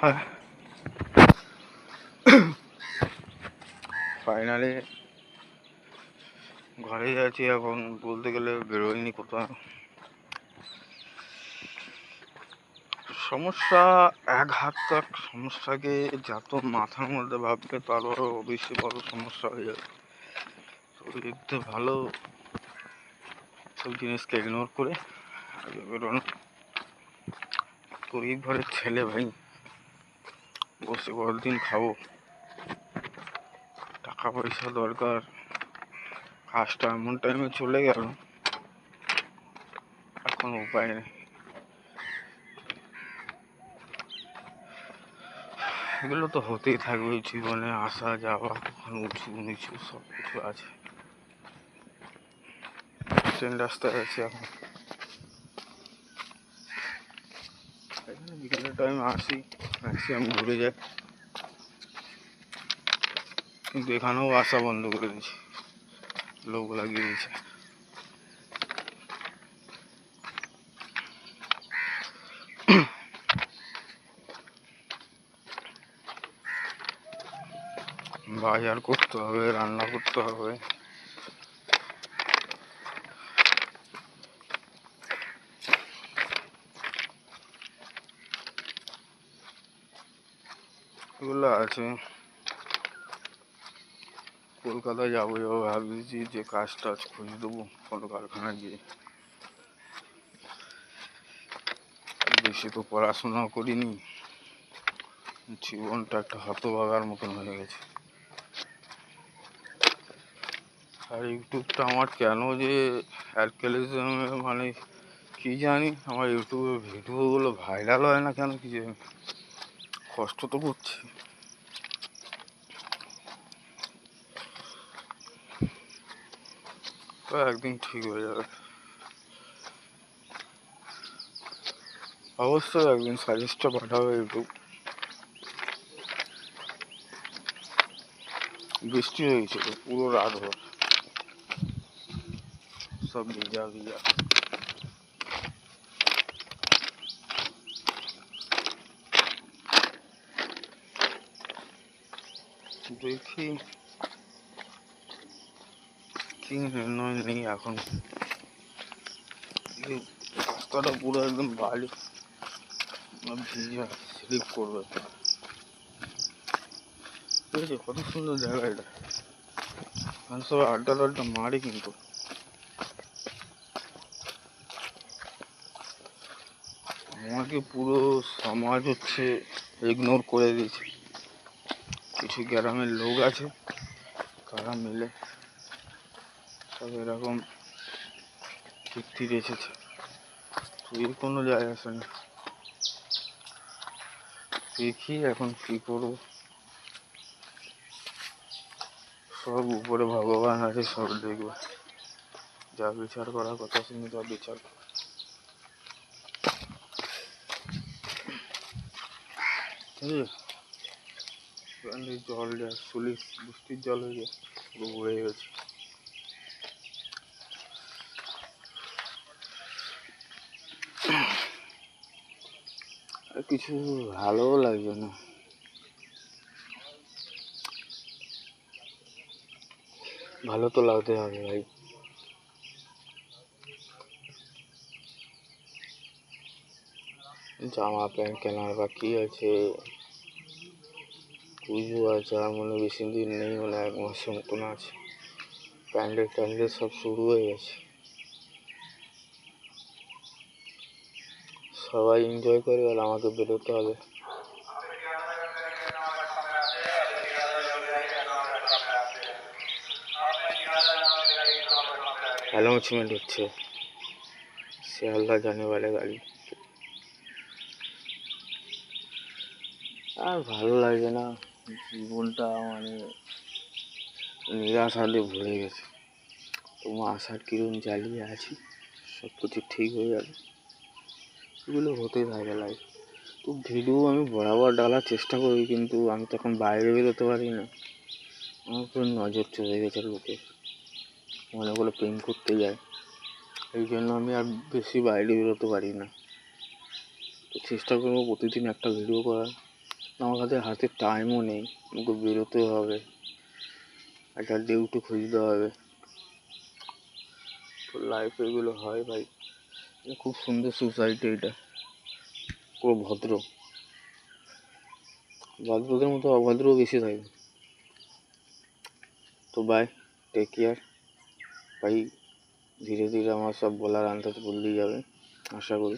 হ্যাঁ, ফাইনালি ঘরেই আছি এখন, বলতে গেলে বেরোয়নি কোথাও। সমস্যা এক হাত তক সমস্যাকে যত মাথার মধ্যে ভাববে তারও বেশি বড় সমস্যা হয়ে যাবে। তো ভালো সব জিনিসকে ইগনোর করে আগে বেরোনো। গরিব ঘরের ছেলে ভাই, বসে কতদিন খাবো, টাকা পয়সা দরকার। কাজটা এমন টাইমে চলে গেল, এখন উপায় নেই। এগুলো তো হতেই থাকবে জীবনে, আসা যাওয়া, কখনো উঁচু নিচু সব কিছু আছে। ট্রেন রাস্তায় আছে এখন, এখানে বিকেলের টাইমে আসি, ম্যাক্সিমাম ঘুরে যাই, কিন্তু এখানেও আসা বন্ধ করে দিয়েছি, লোক লাগিয়ে দিয়েছে। বাজার করতে হবে, রান্না করতে হবে, এগুলো আছে। কলকাতায় যাবো ভাবছি যে কাজ টাজ খুঁজে দেবো কোনো কারখানায় গিয়ে। বেশি তো পড়াশোনা করিনি, জীবনটা একটা হতভাগার মতন হয়ে গেছে। আর ইউটিউবটা আমার কেন যে অ্যালকালিজমে মানে কি জানি, আমার ইউটিউবের ভিডিওগুলো ভাইরাল হয় না কেন কি জানি, কষ্ট তো করছি। তো একদিন ঠিক হয়ে যাবে, অবশ্যই একদিন সাজেস্টটা পাঠাবে ইউটিউব। বৃষ্টি হয়েছিল পুরো রাত ভর, সব ভিজা ভিজা। দেখি কি নির্ণয় নেই এখন। রাস্তাটা পুরো একদম বালি, ভিজা, স্লিপ করবে। ঠিক আছে, কত সুন্দর জায়গা এটা, আমি সবাই আড্ডা টাড্ডা মারি, কিন্তু আমাকে পুরো সমাজ হচ্ছে ইগনোর করে দিয়েছে। কিছু গ্রামের লোক আছে, তারা মিলে সব এরকম চুক্তি রেখেছে, তুই কোনো যায় আসে না। দেখি এখন কি করবো, সব উপরে ভগবান আছে, সব দেখবে, যা বিচার করার কথা শুনি তা বিচার। জল যা চল্লিশ, বৃষ্টির জল হয়ে পুরো ভরে গেছে। আর কিছু ভালোও লাগছে না, ভালো তো লাগতে হবে ভাই। জামা প্যান্ট কেনার বাকি আছে, পুজো আছে, আর মনে বেশি দিন নেই, মনে 1 মাসের মতন আছে। প্যান্ডেল ট্যান্ডেল সব শুরু হয়ে গেছে, সবাই এনজয় করে, আর আমাকে বেরোতে হবে। অ্যানাউন্সমেন্ট হচ্ছে, শিয়ালদা জানে বলে গাড়ি। আর ভালো লাগে না, জীবনটা মানে নিরাশা দিয়ে ভরে গেছে। তোমার আশার কিরণ জ্বালিয়ে আছি, সব কিছু ঠিক হয়ে যাবে, এগুলো হতেই থাকে লাইফ। তো ভিডিও আমি বরাবর ডালার চেষ্টা করি, কিন্তু আমি তখন বাইরে বেরোতে পারি না, আমার পুরো নজর চলে গেছে লোকে, মনে করে প্রেম করতে যায়, এই জন্য আমি আর বেশি বাইরে বেরোতে পারি না। তো চেষ্টা করবো প্রতিদিন একটা ভিডিও করার, আমার কাছে হাতে টাইমও নেই, আমাকে বেরোতে হবে, একটা ডিউটি খুঁজতে হবে। তো লাইফে এগুলো হয় ভাই। খুব সুন্দর সোসাইটি এটা, পুরো ভদ্র। ভদ্রদের মতো অভদ্রও বেশি থাকে। তো বাই, টেক কেয়ার ভাই। ধীরে ধীরে আমার সব বলার আন্দাজ বলতেই যাবে আশা করি।